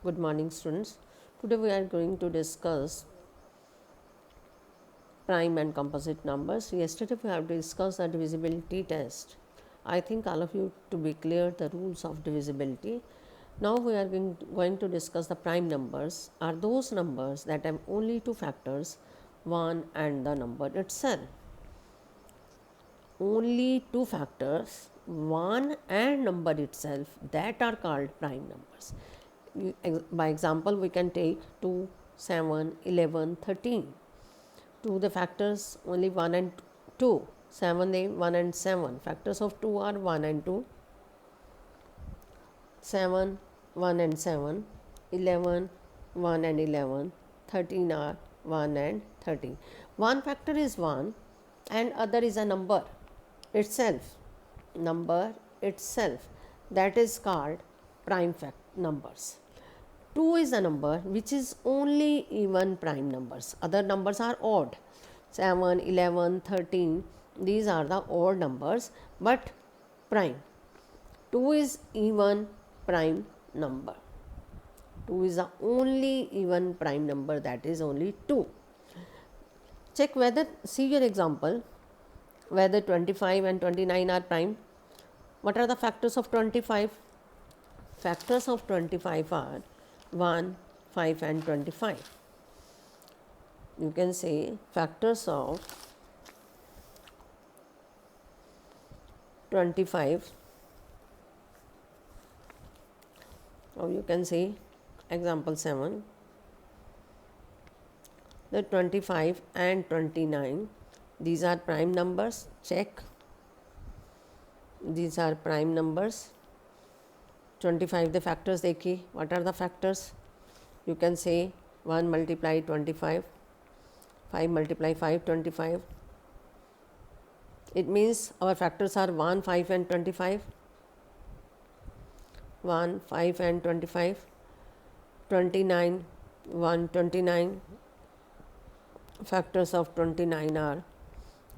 Good morning, students. Today we are going to discuss prime and composite numbers. Yesterday we have discussed the divisibility test. I think all of you to be clear the rules of divisibility. Now we are going to discuss the prime numbers are those numbers that have only two factors, 1 and the number itself. Only two factors, 1 and number itself, that are called prime numbers. By example, we can take 2, 7, 11, 13. To the factors only 1 and 2, 7, 1 and 7. Factors of 2 are 1 and 2, 7, 1 and 7, 11, 1 and 11, 13 are 1 and 13. One factor is 1 and other is a number itself. Number itself, that is called prime numbers. 2 is a number which is only even prime numbers. Other numbers are odd. 7, 11, 13, these are the odd numbers but prime. 2 is even prime number. 2 is the only even prime number, that is only 2. Check whether, see your example, whether 25 and 29 are prime. What are the factors of 25? Factors of 25 are 1, 5 and 25. You can say factors of 25, or you can say example 7, the 25 and 29, these are prime numbers. Check, these are prime numbers. 25 the factors देखिए, what are the factors? You can say 1 multiply 25, 5 multiply 5, 25. It means our factors are 1, 5 and 25. 1, 5 and 25. 29, 1, 29. Factors of 29 are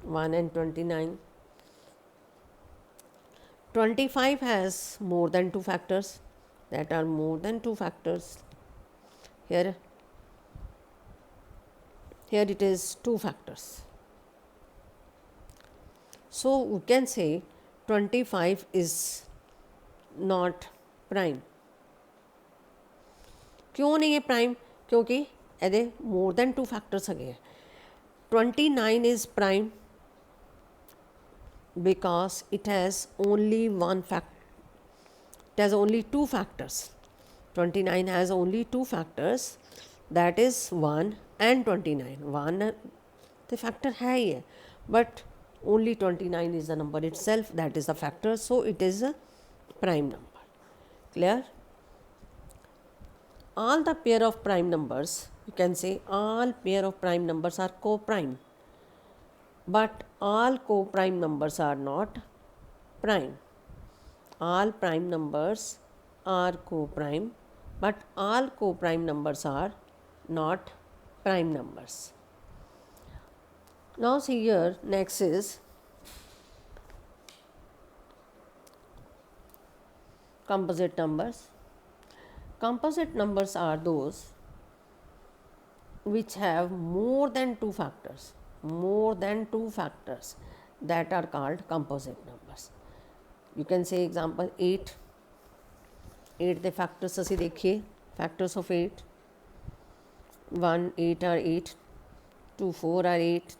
1 and 29. 25 has more than 2 factors, that are more than 2 factors. Here it is 2 factors. So we can say 25 is not prime. क्यों नहीं है prime? क्योंकि यदि more than 2 factors है. 29 is prime because it has only one fact, it has only 2 factors. 29 has only 2 factors, that is 1 and 29. 1 the factor है ही है, but only 29 is the number itself, that is the factor, so it is a prime number. Clear? All the pair of prime numbers, you can say all pair of prime numbers are co-prime, but all co-prime numbers are not prime. All prime numbers are co-prime, but all co-prime numbers are not prime numbers. Now see here, next is composite numbers. Composite numbers are those which have more than 2 factors, that are called composite numbers. You can say example 8. 8 the factors असी देखिए, factors of 8, 1, 8 are 8, 2, 4 are 8,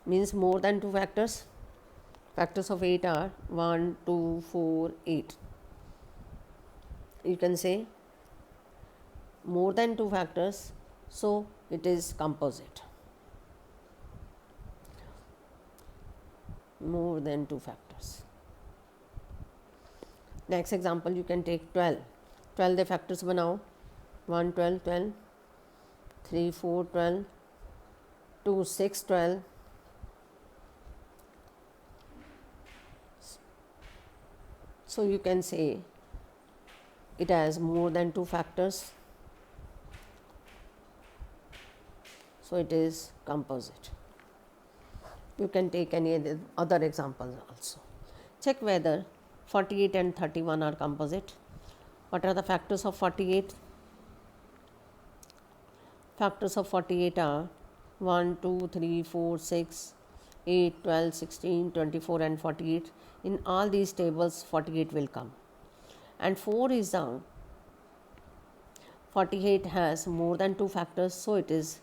means more than 2 factors. Factors of 8 are 1, 2, 4, 8. You can say more than 2 factors, so it is composite. More than 2 factors. Next example you can take 12. 12 the factors बनाओ. 1, 12, 12, 3, 4, 12, 2, 6, 12. So you can say it has more than 2 factors, so it is composite. You can take any other examples also. Check whether 48 and 31 are composite. What are the factors of 48? Factors of 48 are 1, 2, 3, 4, 6, 8, 12, 16, 24 and 48. In all these tables 48 will come. And 4 is the 48 has more than 2 factors, so it is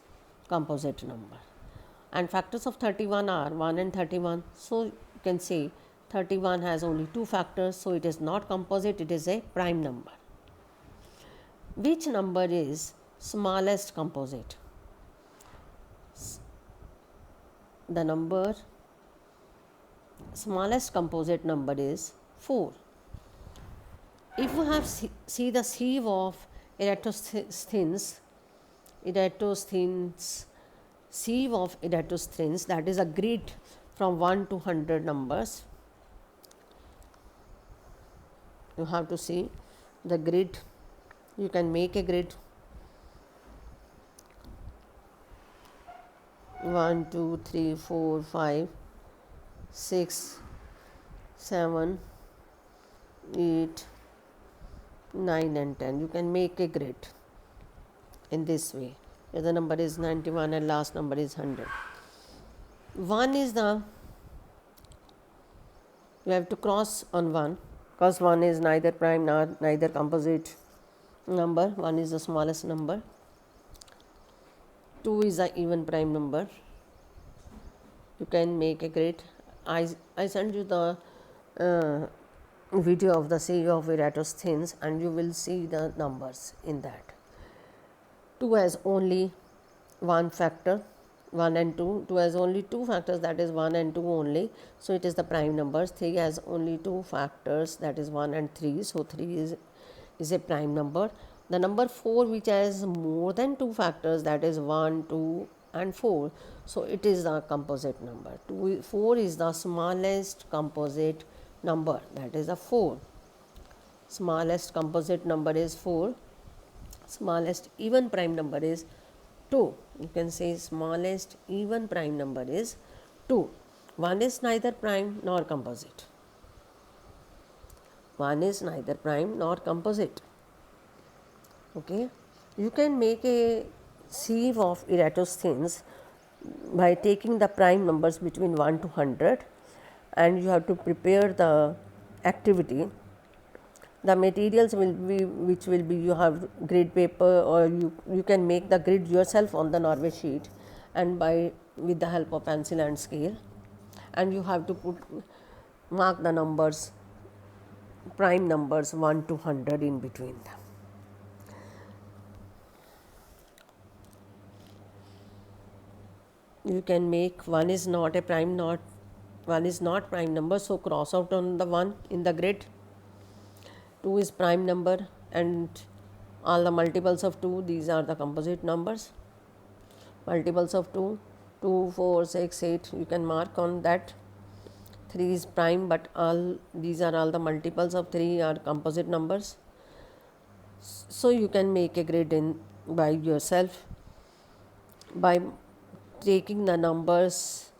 composite number. And factors of 31 are 1 and 31, so you can say 31 has only 2 factors, so it is not composite, it is a prime number. Which number is smallest composite? The number smallest composite number is 4. If you have see the sieve of Eratosthenes, sieve of Eratosthenes, that is a grid from 1 to 100 numbers. You have to see the grid. You can make a grid 1, 2, 3, 4, 5, 6, 7, 8, 9 and 10. You can make a grid in this way. Here the number is 91 and last number is 100. 1 is the, you have to cross on 1 because 1 is neither prime nor neither composite number. 1 is the smallest number. 2 is the even prime number. You can make a grid. I sent you the video of the sieve of Eratosthenes and you will see the numbers in that. 2 has only one factor, 1 and 2. 2 has only 2 factors, that is 1 and 2 only, so it is the prime numbers. 3 has only 2 factors, that is 1 and 3, so 3 is a prime number. The number 4, which has more than 2 factors, that is 1, 2 and 4, so it is the composite number. 4 is the smallest composite number, that is a 4. Smallest composite number is 4. Smallest even prime number is 2. You can say smallest even prime number is 2. 1 is neither prime nor composite. 1 is neither prime nor composite. Okay. You can make a sieve of Eratosthenes by taking the prime numbers between 1 to 100 and you have to prepare the activity. The materials will be, which will be, you have grid paper or you can make the grid yourself on the Norway sheet and with the help of pencil and scale, and you have to mark the numbers, prime numbers 1 to 100 in between them. You can make 1 is not a prime, 1 is not prime number, so cross out on the 1 in the grid. 2 is prime number and all the multiples of 2, these are the composite numbers. Multiples of 2, 2, 4, 6, 8, you can mark on that. 3 is prime, but these are all the multiples of 3 are composite numbers. So you can make a grid by yourself by taking the numbers,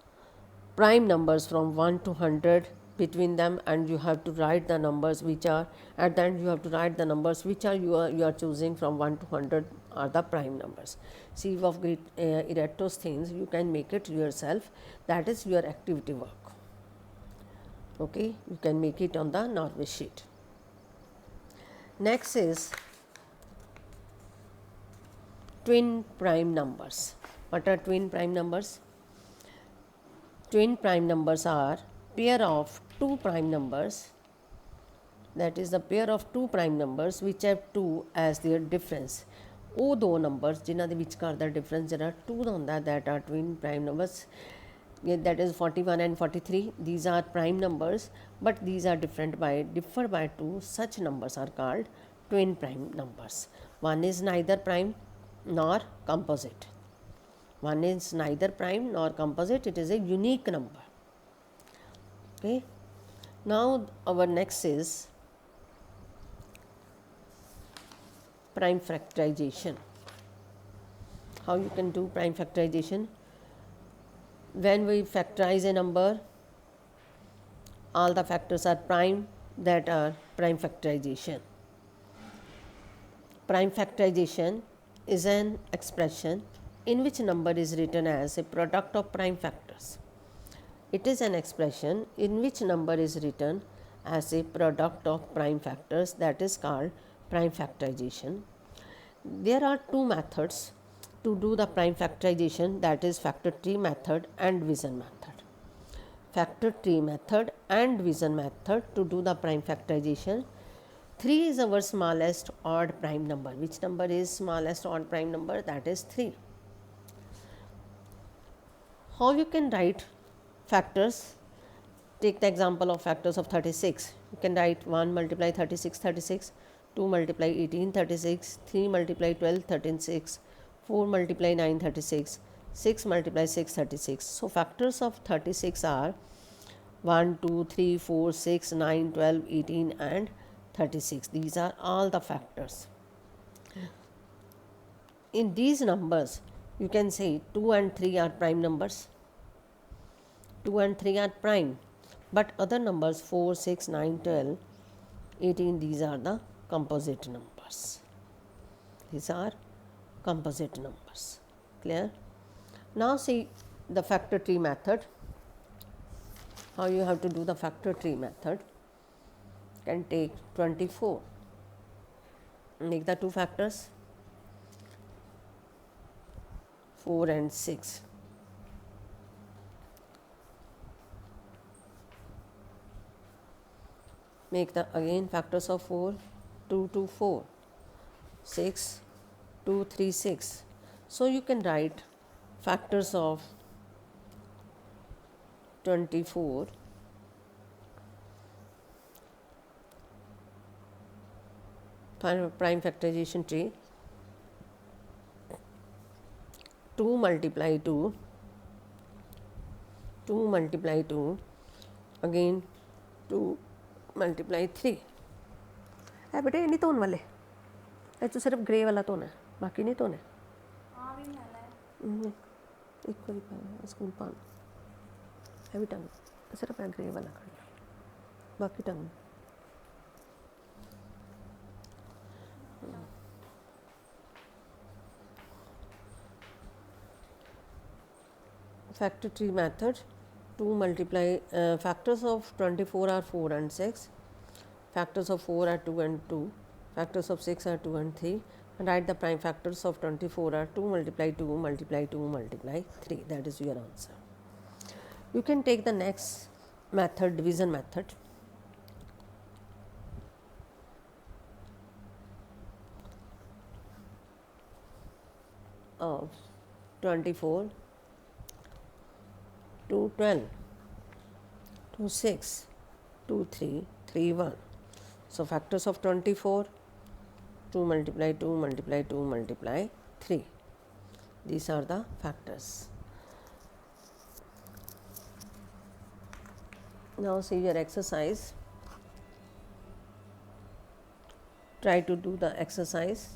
prime numbers from 1 to 100 between them, and you have to write the numbers which are at the end. You have to write the numbers which are you are choosing from 1 to 100 are the prime numbers. Sieve of Eratosthenes, you can make it yourself. That is your activity work. Okay, you can make it on the Norway sheet. Next is twin prime numbers. What are twin prime numbers? Twin prime numbers are pair of two prime numbers, that is the pair of two prime numbers which have 2 as their difference. ਉਹ ਦੋ numbers ਜਿਨ੍ਹਾਂ ਦੇ ਵਿਚਕਾਰ ਦਾ difference ਜਿਹੜਾ 2 ਦਾ ਹੁੰਦਾ, that are twin prime numbers. That is 41 and 43. These are prime numbers, but these are differ by 2. Such numbers are called twin prime numbers. One is neither prime nor composite. One is neither prime nor composite. It is a unique number. Okay. Now our next is prime factorization. How you can do prime factorization? When we factorize a number, all the factors are prime, that are prime factorization. Prime factorization is an expression in which number is written as a product of prime factors. It is an expression in which number is written as a product of prime factors, that is called prime factorization. There are two methods to do the prime factorization, that is factor tree method and Vision method. Factor tree method and Vision method to do the prime factorization. 3 is our smallest odd prime number. Which number is smallest odd prime number? That is 3. How you can write factors? Take the example of factors of 36. You can write 1 multiply 36 36, 2 multiply 18 36, 3 multiply 12 36, 4 multiply 9 36, 6 multiply 6 36. So factors of 36 are 1 2 3 4 6 9 12 18 and 36. These are all the factors. In these numbers you can say 2 and 3 are prime numbers. 2 and 3 are prime, but other numbers 4 6 9 12 18, these are the composite numbers. These are composite numbers. Clear? Now see the factor tree method. How you have to do the factor tree method? Can take 24, make the two factors 4 and 6. Make the again factors of 4, 2 2 4, 6 2 3 6. So you can write factors of 24 prime factorization tree. 2 multiply 2, 2 multiply 2, again 2 multiply 3. है बेटे, ये नहीं तोन वाले, ये तो सिर्फ grey वाला तोन है, बाकी नहीं तोन है। एक कोई स्कूल पान है भी टंग, सिर्फ ग्रे वाला खड़ा, बाकी टंग। Factor tree method. 2 multiply factors of 24 are 4 and 6, factors of 4 are 2 and 2, factors of 6 are 2 and 3, and write the prime factors of 24 are 2 multiply 2 multiply 2 multiply 3. That is your answer. You can take the next method, division method. Of 24 2 12 2 6 2 3 3 1. So factors of 24, 2 multiply 2 multiply 2 multiply 3. These are the factors. Now see your exercise. Try to do the exercise.